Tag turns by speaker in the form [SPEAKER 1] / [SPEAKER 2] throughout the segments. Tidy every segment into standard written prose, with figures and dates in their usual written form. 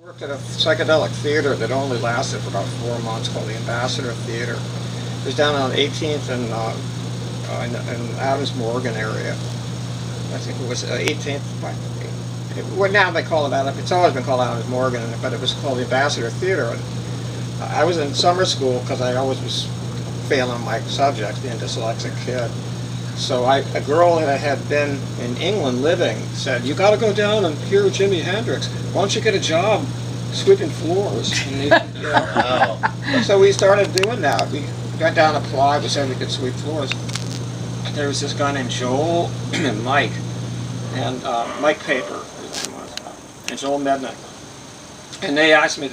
[SPEAKER 1] Worked at a psychedelic theater that only lasted for about 4 months called the Ambassador Theater. It was down on 18th and in Adams Morgan area. I think it was 18th. Well, now they call it Adams. It's always been called Adams Morgan, but it was called the Ambassador Theater. And I was in summer school because I always was failing my subjects, being a dyslexic kid. So a girl that had been in England living said, "You got to go down and hear Jimi Hendrix. Why don't you get a job sweeping floors?" And wow. So we started doing that. We got down and applied. We said we could sweep floors. There was this guy named Joel and Mike, and Mike Paper, and Joel Mednick. And they asked me,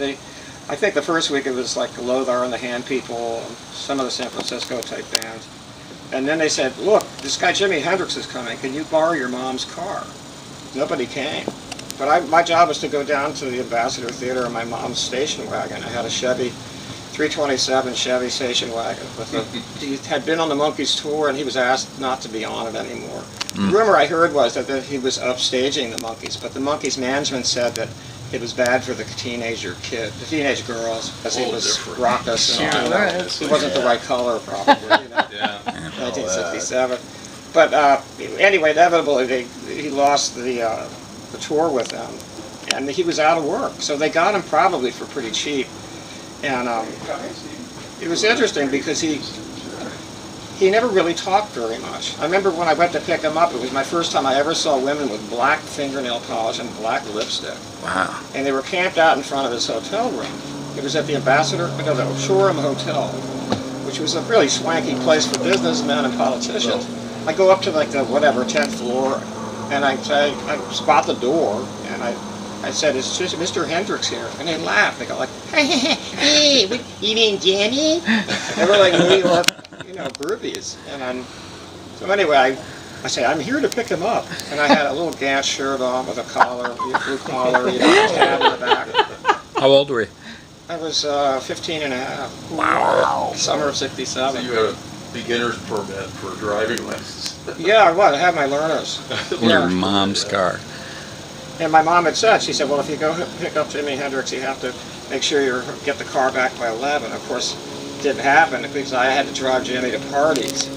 [SPEAKER 1] I think the first week it was like Lothar and the Hand People, and some of the San Francisco type bands. And then they said, "Look, this guy Jimi Hendrix is coming. Can you borrow your mom's car?" Nobody came. But my job was to go down to the Ambassador Theater in my mom's station wagon. I had a Chevy 327 Chevy station wagon. He had been on the Monkees tour, and he was asked not to be on it anymore. The rumor I heard was that he was upstaging the Monkees, but the Monkees management said that it was bad for the teenage girls, because he was raucous and all that. He wasn't the right color, probably. Yeah. 1967. But anyway, inevitably he lost the tour with them, and he was out of work. So they got him probably for pretty cheap. And it was interesting because he never really talked very much. I remember when I went to pick him up, it was my first time I ever saw women with black fingernail polish and black lipstick. Wow. And they were camped out in front of his hotel room. It was at the the Shoreham Hotel, which was a really swanky place for businessmen and politicians. I go up to like the 10th floor, and I spot the door, and I said, "Is Mr. Hendrix here?" And they laughed. They go like, "Hey, you mean Jimmy?" They were like New York, groupies. And so anyway, I say, "I'm here to pick him up." And I had a little Gant shirt on with a collar, blue collar, tab in the back.
[SPEAKER 2] How old were you?
[SPEAKER 1] I was 15 and a half.
[SPEAKER 2] Wow.
[SPEAKER 1] Summer of '67.
[SPEAKER 3] So you had a beginner's permit for driving lessons.
[SPEAKER 1] Yeah, I had my learners.
[SPEAKER 2] Your mom's car.
[SPEAKER 1] And my mom had said, she said, "Well, if you go pick up Jimi Hendrix, you have to make sure you get the car back by 11. Of course, it didn't happen because I had to drive Jimmy to parties.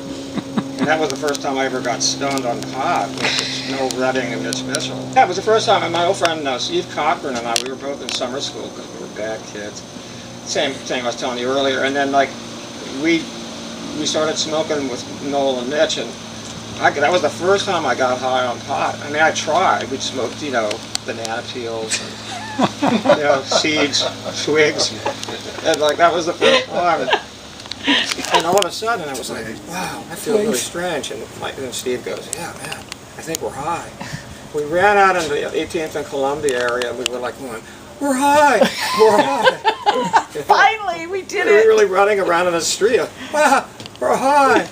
[SPEAKER 1] And that was the first time I ever got stoned on pot, with no Redding and Mitch Mitchell. That was the first time, and my old friend Steve Cochran and I, we were both in summer school because we were bad kids. Same thing I was telling you earlier. And then we started smoking with Noel and Mitch, and that was the first time I got high on pot. I mean, I tried. We'd smoked, banana peels, and, seeds, twigs, and that was the first time. And all of a sudden, I was like, "Wow, I feel really strange." And Steve goes, "Yeah, man, I think we're high." We ran out into the 18th and Columbia area, and we were like going, "We're high, we're high."
[SPEAKER 4] Finally, we did it.
[SPEAKER 1] We were really running around in the street. Wow. We're high.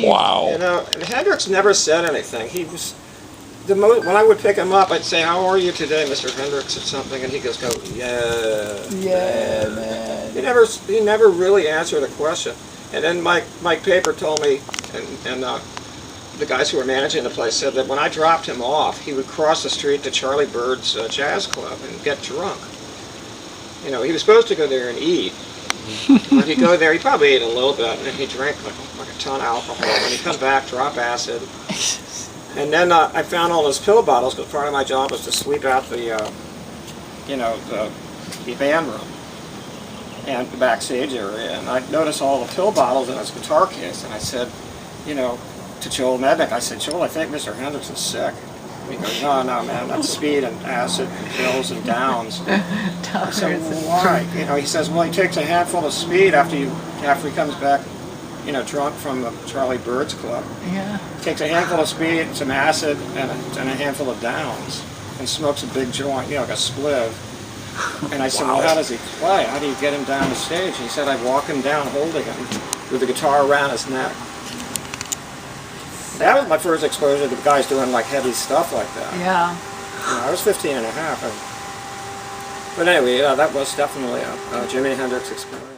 [SPEAKER 2] Wow.
[SPEAKER 1] And Hendrix never said anything. He was when I would pick him up, I'd say, "How are you today, Mr. Hendrix?" or something, and he'd just go, "Yeah,
[SPEAKER 4] man."
[SPEAKER 1] He never really answered a question. And then Mike Paper told me, and the guys who were managing the place said that when I dropped him off, he would cross the street to Charlie Bird's jazz club and get drunk. He was supposed to go there and eat. When he'd go there, he probably ate a little bit, and he'd drink like a ton of alcohol. When he'd come back, drop acid. And then I found all those pill bottles, because part of my job was to sweep out the band room and the backstage area. And I noticed all the pill bottles in his guitar case, and I said, to Joel Mednick, I said, "Joel, I think Mr. Hendrix is sick." He goes, "No, man, that's speed and acid and pills and downs." I said, "Well, why?" He says, "Well, he takes a handful of speed after he comes back, drunk from the Charlie Bird's club.
[SPEAKER 4] Yeah.
[SPEAKER 1] He takes a handful of speed, some acid, and a handful of downs, and smokes a big joint, like a spliv." And I said, "Well, how does he play? How do you get him down the stage?" And he said, "I walk him down holding him with the guitar around his neck." That was my first exposure to guys doing heavy stuff like that.
[SPEAKER 4] Yeah.
[SPEAKER 1] I was 15 and a half. But anyway, that was definitely a Jimi Hendrix experience.